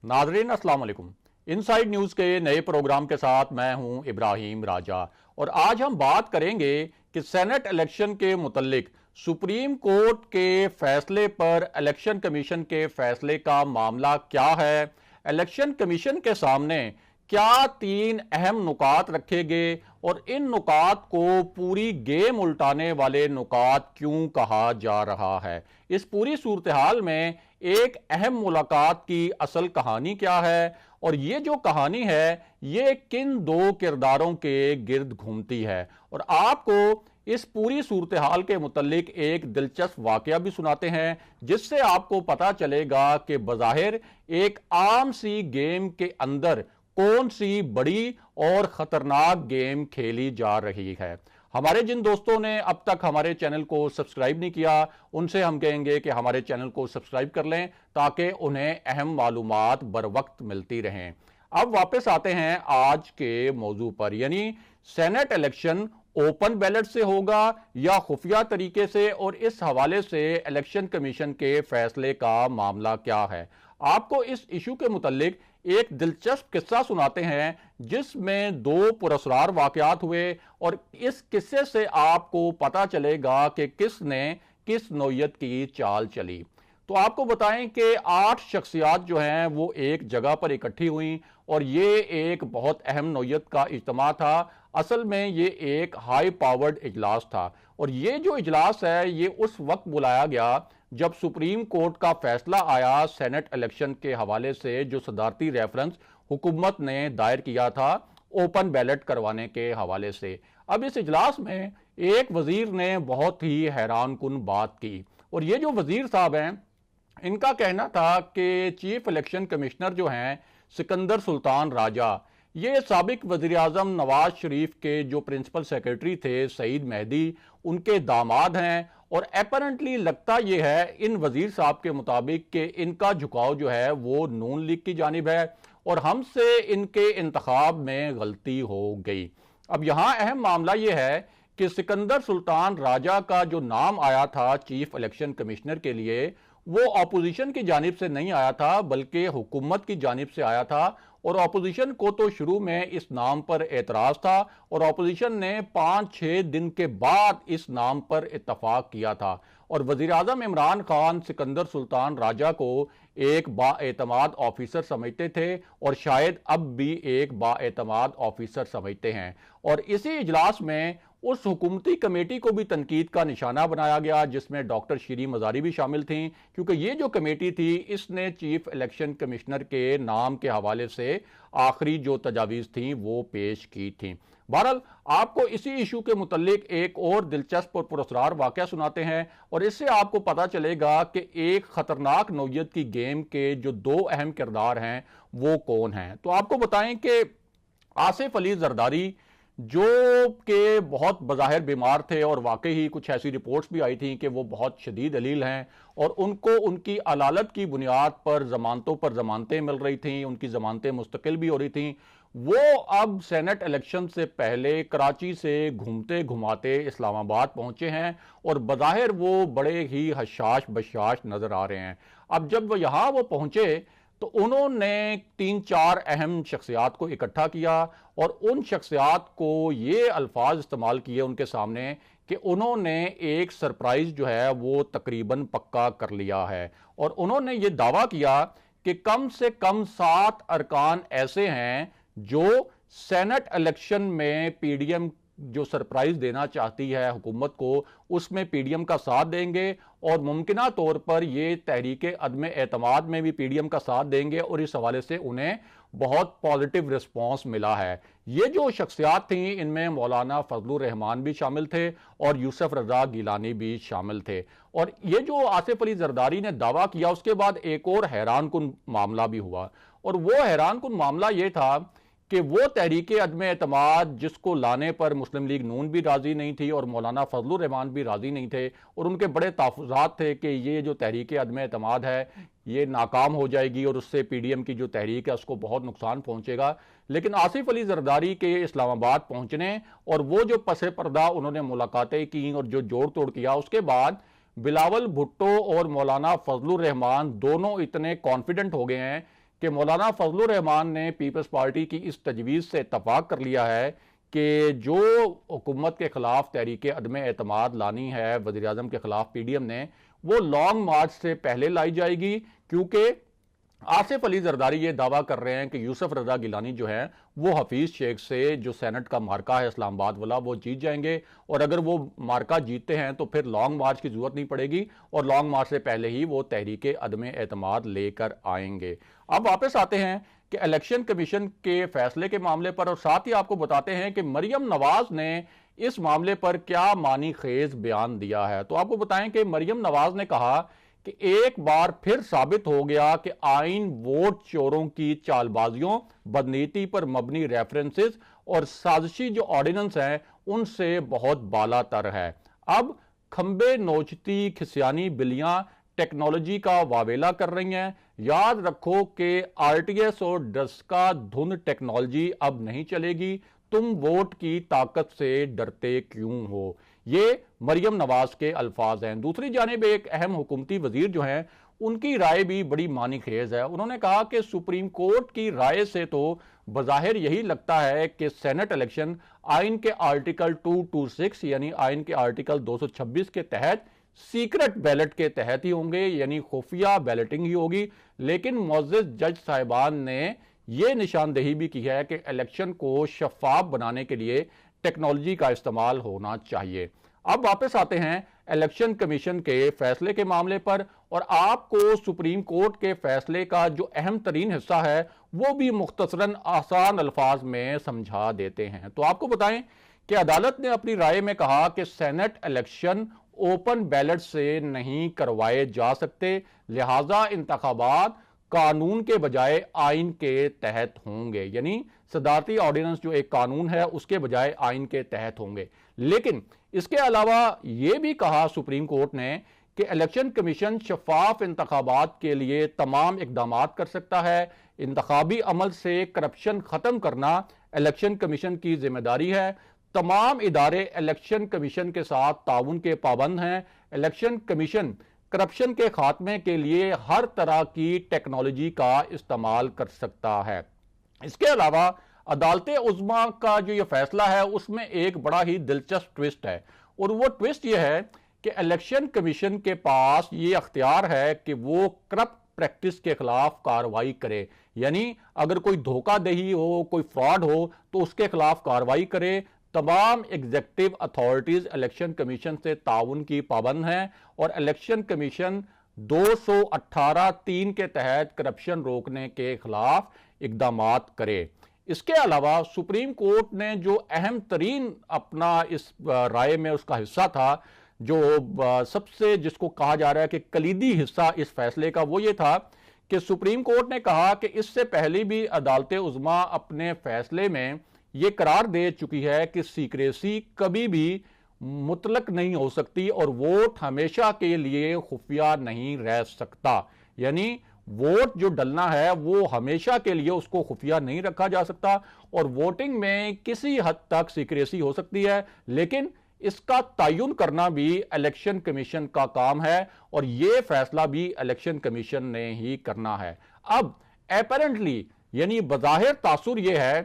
नाजरीन अस्सलाम वालेकुम। इनसाइड न्यूज के नए प्रोग्राम के साथ मैं हूं इब्राहिम राजा और आज हम बात करेंगे कि सेनेट इलेक्शन के मुतल्लिक सुप्रीम कोर्ट के फैसले पर इलेक्शन कमीशन के फैसले का मामला क्या है। इलेक्शन कमीशन के सामने क्या तीन अहम नुकात रखे गए और इन नुकात को पूरी गेम उल्टाने वाले नुकात क्यों कहा जा रहा है। इस पूरी सूरत हाल में एक अहम मुलाकात की असल कहानी क्या है और ये जो कहानी है ये किन दो किरदारों के गिर्द घूमती है। और आपको इस पूरी सूरत हाल के मुतल्लिक एक दिलचस्प वाकया भी सुनाते हैं जिससे आपको पता चलेगा कि बज़ाहिर एक आम सी गेम के अंदर कौन सी बड़ी और खतरनाक गेम खेली जा रही है। हमारे जिन दोस्तों ने अब तक हमारे चैनल को सब्सक्राइब नहीं किया उनसे हम कहेंगे कि हमारे चैनल को सब्सक्राइब कर लें ताकि उन्हें अहम मालूमात बर वक्त मिलती रहें। अब वापस आते हैं आज के मौजू पर, यानी सेनेट इलेक्शन ओपन बैलेट से होगा या खुफिया तरीके से, और इस हवाले से इलेक्शन कमीशन के फैसले का मामला क्या है। आपको इस इशू के मुतल्लिक एक दिलचस्प किस्सा सुनाते हैं जिसमें दो पुरस्कार वाकयात हुए और इस किस्से से आपको पता चलेगा कि किसने किस नौयत की चाल चली। तो आपको बताएं कि 8 शख्सियात जो हैं वो एक जगह पर इकट्ठी हुई और ये एक बहुत अहम नौयत का इज्तिमा था। असल में ये एक हाई पावर्ड इजलास था और ये जो इजलास है ये उस वक्त बुलाया गया जब सुप्रीम कोर्ट का फैसला आया सेनेट इलेक्शन के हवाले से जो सदारती रेफरेंस हुकूमत ने दायर किया था ओपन बैलेट करवाने के हवाले से। अब इस इजलास में एक वजीर ने बहुत ही हैरान कुन बात की और ये जो वजीर साहब हैं इनका कहना था कि चीफ इलेक्शन कमिश्नर जो हैं सिकंदर सुल्तान राजा, ये साबिक वजीर आजम नवाज शरीफ के जो प्रिंसिपल सेक्रेटरी थे सईद मेहदी उनके दामाद हैं। और अपरेंटली लगता यह है इन वजीर साहब के मुताबिक कि इनका झुकाव जो है वो नून लीग की जानिब है और हमसे इनके इंतखाब में गलती हो गई। अब यहां अहम मामला यह है कि सिकंदर सुल्तान राजा का जो नाम आया था चीफ इलेक्शन कमिश्नर के लिए वो अपोजिशन की जानिब से नहीं आया था बल्कि हुकूमत की जानिब से आया था। और अपोजिशन को तो शुरू में इस नाम पर एतराज था और अपोजिशन ने 5-6 दिन के बाद इस नाम पर इत्तफाक किया था और वजीर आजम इमरान खान सिकंदर सुल्तान राजा को एक बाएतमाद ऑफिसर समझते थे और शायद अब भी एक बाएतमाद ऑफिसर समझते हैं। और इसी इजलास में उस हुकूमती कमेटी को भी तनकीद का निशाना बनाया गया जिसमें डॉक्टर शीरी मजारी भी शामिल थी, क्योंकि ये जो कमेटी थी इसने चीफ इलेक्शन कमिश्नर के नाम के हवाले से आखिरी जो तजावीज़ थी वो पेश की थी। बहरहाल आपको इसी इशू के मुतल्लिक एक और दिलचस्प और पुरस्कार वाकया सुनाते हैं और इससे आपको पता चलेगा कि एक खतरनाक नौयत की गेम के जो दो अहम किरदार हैं वो कौन हैं। तो आपको बताएं कि आसिफ अली जरदारी जो कि बहुत बज़ाहिर बीमार थे और वाकई ही कुछ ऐसी रिपोर्ट्स भी आई थी कि वो बहुत शदीद अलील हैं और उनको उनकी अलालत की बुनियाद पर जमानतों पर जमानतें मिल रही थीं, उनकी जमानतें मुस्तकिल भी हो रही थीं। वो अब सेनेट इलेक्शन से पहले कराची से घूमते घुमाते इस्लामाबाद पहुंचे हैं और बज़ाहिर वो बड़े ही हशाश बशाश नजर आ रहे हैं। अब जब वो यहाँ वो पहुंचे तो उन्होंने 3-4 अहम शख्सियात को इकट्ठा किया और उन शख्सियात को ये अल्फाज इस्तेमाल किए उनके सामने कि उन्होंने एक सरप्राइज जो है वो तकरीबन पक्का कर लिया है। और उन्होंने ये दावा किया कि कम से कम 7 अरकान ऐसे हैं जो सेनेट इलेक्शन में पीडीएम जो सरप्राइज देना चाहती है हुकूमत को उसमें पीडीएम का साथ देंगे और मुमकिना तौर पर ये तहरीक अदम एतमाद में भी पीडीएम का साथ देंगे और इस हवाले से उन्हें बहुत पॉजिटिव रिस्पांस मिला है। ये जो शख्सियात थी इनमें मौलाना फजलुर रहमान भी शामिल थे और यूसुफ रजा गिलानी भी शामिल थे। और ये जो आसिफ अली जरदारी ने दावा किया उसके बाद एक और हैरान कुन मामला भी हुआ और वो हैरान कुन मामला ये था कि वो तहरीक अदम एतमाद जिसको लाने पर मुस्लिम लीग नून भी राजी नहीं थी और मौलाना फजलुर रहमान भी राजी नहीं थे और उनके बड़े तहफ़्फ़ुज़ात थे कि ये जो तहरीक अदम एतमाद है ये नाकाम हो जाएगी और उससे पीडीएम की जो तहरीक है उसको बहुत नुकसान पहुंचेगा। लेकिन आसिफ अली जरदारी के इस्लामाबाद पहुंचने और वो जो पसे पर्दा उन्होंने मुलाकातें की और जो जोड़ तोड़ किया उसके बाद बिलावल भुट्टो और मौलाना फजलुर रहमान दोनों इतने कॉन्फिडेंट हो गए हैं कि मौलाना फजलुर रहमान ने पीपल्स पार्टी की इस तजवीज़ से इत्तफाक कर लिया है कि जो हुकूमत के खिलाफ तहरीक अदम एतमाद लानी है वज़ीर आज़म के खिलाफ पीडीएम ने, वो लॉन्ग मार्च से पहले लाई जाएगी, क्योंकि आसिफ अली जरदारी ये दावा कर रहे हैं कि यूसुफ रजा गिलानी जो है वो हफीज शेख से जो सेनेट का मार्का है इस्लामाबाद वाला वो जीत जाएंगे, और अगर वो मार्का जीतते हैं तो फिर लॉन्ग मार्च की जरूरत नहीं पड़ेगी और लॉन्ग मार्च से पहले ही वो तहरीक अदम एतमाद लेकर आएंगे। अब वापस आते हैं कि इलेक्शन कमीशन के फैसले के मामले पर, और साथ ही आपको बताते हैं कि मरियम नवाज ने इस मामले पर क्या मानी खेज बयान दिया है। तो आपको बताएं कि मरियम नवाज ने कहा कि एक बार फिर साबित हो गया कि आइन वोट चोरों की चालबाजियों, बदनीति पर मबनी रेफरेंसेस और साजिशी जो ऑर्डिनेंस हैं उनसे बहुत बालातर है। अब खंबे नोचती खिसियानी बिल्लियां टेक्नोलॉजी का वावेला कर रही हैं। याद रखो कि आरटीएस और डस्का धुन टेक्नोलॉजी अब नहीं चलेगी, तुम वोट की ताकत से डरते क्यों हो। ये मरियम नवाज के अल्फाज हैं। दूसरी जानिब एक अहम हुकूमती वजीर जो हैं उनकी राय भी बड़ी मानी खेज है। उन्होंने कहा कि सुप्रीम कोर्ट की राय से तो बज़ाहिर यही लगता है कि सेनेट इलेक्शन आइन के आर्टिकल 226 यानी आइन के आर्टिकल 226 के तहत सीक्रेट बैलेट के तहत ही होंगे, यानी खुफिया बैलेटिंग ही होगी। लेकिन मुअज़्ज़ज़ जज साहिबान ने यह निशानदेही भी की है कि इलेक्शन को शफाफ बनाने के लिए टेक्नोलॉजी का इस्तेमाल होना चाहिए। अब वापस आते हैं इलेक्शन कमीशन के फैसले के मामले पर, और आपको सुप्रीम कोर्ट के फैसले का जो अहम तरीन हिस्सा है वो भी मुख्तसरन आसान अल्फाज में समझा देते हैं। तो आपको बताएं कि अदालत ने अपनी राय में कहा कि सेनेट इलेक्शन ओपन बैलेट से नहीं करवाए जा सकते, लिहाजा इंतखाबात कानून के बजाय आइन के तहत होंगे, यानी सदारती ऑर्डिनेंस जो एक कानून है उसके बजाय आइन के तहत होंगे। लेकिन इसके अलावा यह भी कहा सुप्रीम कोर्ट ने कि इलेक्शन कमीशन शफाफ इंतखाबात के लिए तमाम इकदाम कर सकता है। इंतखाबी अमल से करप्शन खत्म करना इलेक्शन कमीशन की जिम्मेदारी है। तमाम इदारे इलेक्शन कमीशन के साथ ताउन के पाबंद हैं। इलेक्शन कमीशन करप्शन के खात्मे के लिए हर तरह की टेक्नोलॉजी का इस्तेमाल कर सकता है। इसके अलावा अदालते उज़्मा का जो ये फैसला है उसमें एक बड़ा ही दिलचस्प ट्विस्ट है, और वो ट्विस्ट ये है कि इलेक्शन कमीशन के पास ये अख्तियार है कि वो करप्ट प्रैक्टिस के खिलाफ कार्रवाई करे, यानी अगर कोई धोखाधड़ी हो, कोई फ्रॉड हो तो उसके खिलाफ कार्रवाई करे। तमाम एग्जीक्यूटिव अथॉरिटीज इलेक्शन कमीशन से ताउन की पाबंद हैं, और इलेक्शन कमीशन 218(3) के तहत करप्शन रोकने के खिलाफ इकदाम करे। इसके अलावा सुप्रीम कोर्ट ने जो अहम तरीन अपना इस राय में उसका हिस्सा था, जो सबसे जिसको कहा जा रहा है कि कलीदी हिस्सा इस फैसले का, वो ये था कि सुप्रीम कोर्ट ने कहा कि इससे पहले भी अदालत उज़्मा अपने फैसले में ये करार दे चुकी है कि सीक्रेसी कभी भी मुतलक नहीं हो सकती और वोट हमेशा के लिए खुफिया नहीं रह सकता, यानी वोट जो डलना है वो हमेशा के लिए उसको खुफिया नहीं रखा जा सकता, और वोटिंग में किसी हद तक सीक्रेसी हो सकती है, लेकिन इसका तयन करना भी इलेक्शन कमीशन का काम है, और यह फैसला भी इलेक्शन कमीशन ने ही करना है। अब एपरेंटली यानी बज़ाहिर तासुर यह है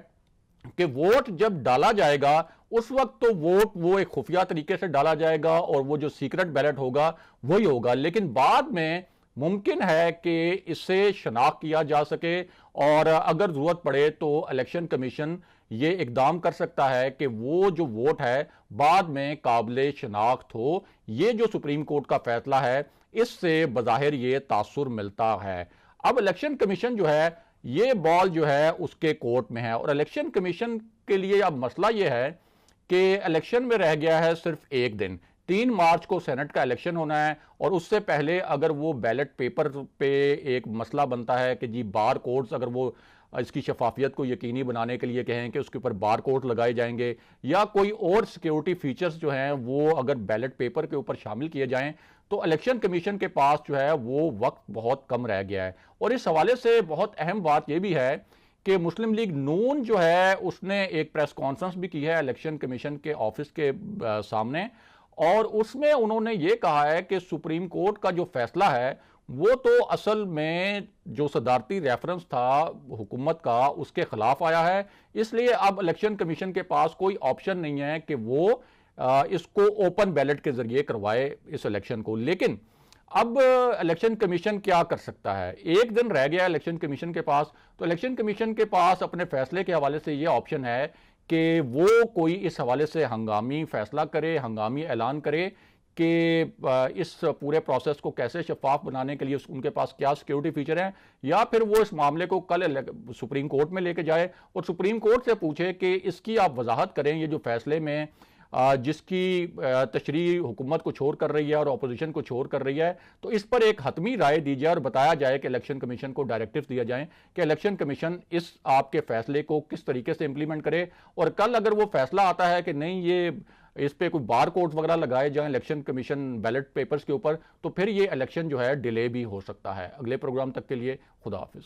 कि वोट जब डाला जाएगा उस वक्त तो वोट वो एक खुफिया तरीके से डाला जाएगा और वो जो सीक्रेट बैलेट होगा वही होगा, लेकिन बाद में मुमकिन है कि इससे शनाख्त किया जा सके, और अगर जरूरत पड़े तो इलेक्शन कमीशन ये इकदाम कर सकता है कि वो जो वोट है बाद में काबिल शनाख्त हो। ये जो सुप्रीम कोर्ट का फैसला है इससे बज़ाहिर ये तासुर मिलता है। अब इलेक्शन कमीशन जो है ये बॉल जो है उसके कोर्ट में है, और इलेक्शन कमीशन के लिए अब मसला ये है कि इलेक्शन में रह गया है सिर्फ एक दिन। 3 मार्च को सेनेट का इलेक्शन होना है, और उससे पहले अगर वो बैलेट पेपर पे एक मसला बनता है कि जी बार कोड्स, अगर वो इसकी शफाफियत को यकीनी बनाने के लिए कहें कि उसके ऊपर बार कोड लगाए जाएंगे या कोई और सिक्योरिटी फीचर्स जो हैं वो अगर बैलेट पेपर के ऊपर शामिल किए जाएं, तो इलेक्शन कमीशन के पास जो है वो वक्त बहुत कम रह गया है। और इस हवाले से बहुत अहम बात यह भी है कि मुस्लिम लीग नून जो है उसने एक प्रेस कॉन्फ्रेंस भी की है इलेक्शन कमीशन के ऑफिस के सामने, और उसमें उन्होंने ये कहा है कि सुप्रीम कोर्ट का जो फैसला है वो तो असल में जो सदारती रेफरेंस था हुकूमत का उसके खिलाफ आया है। इसलिए अब इलेक्शन कमीशन के पास कोई ऑप्शन नहीं है कि वो इसको ओपन बैलेट के जरिए करवाए इस इलेक्शन को। लेकिन अब इलेक्शन कमीशन क्या कर सकता है? एक दिन रह गया इलेक्शन कमीशन के पास, तो इलेक्शन कमीशन के पास अपने फैसले के हवाले से ये ऑप्शन है कि वो कोई इस हवाले से हंगामी फैसला करे, हंगामी ऐलान करे कि इस पूरे प्रोसेस को कैसे शफाफ बनाने के लिए उनके पास क्या सिक्योरिटी फीचर हैं, या फिर वो इस मामले को कल सुप्रीम कोर्ट में लेके जाए और सुप्रीम कोर्ट से पूछे कि इसकी आप वजाहत करें, ये जो फैसले में जिसकी तशरीह हुकूमत को छोड़ कर रही है और अपोजिशन को छोड़ कर रही है, तो इस पर एक हतमी राय दी जाए और बताया जाए कि इलेक्शन कमीशन को डायरेक्टिव दिया जाए कि इलेक्शन कमीशन इस आपके फैसले को किस तरीके से इंप्लीमेंट करे। और कल अगर वो फैसला आता है कि नहीं, ये इस पे कोई बार कोड वगैरह लगाए जाएं इलेक्शन कमीशन बैलेट पेपर्स के ऊपर, तो फिर ये इलेक्शन जो है डिले भी हो सकता है। अगले प्रोग्राम तक के लिए खुदा हाफिज।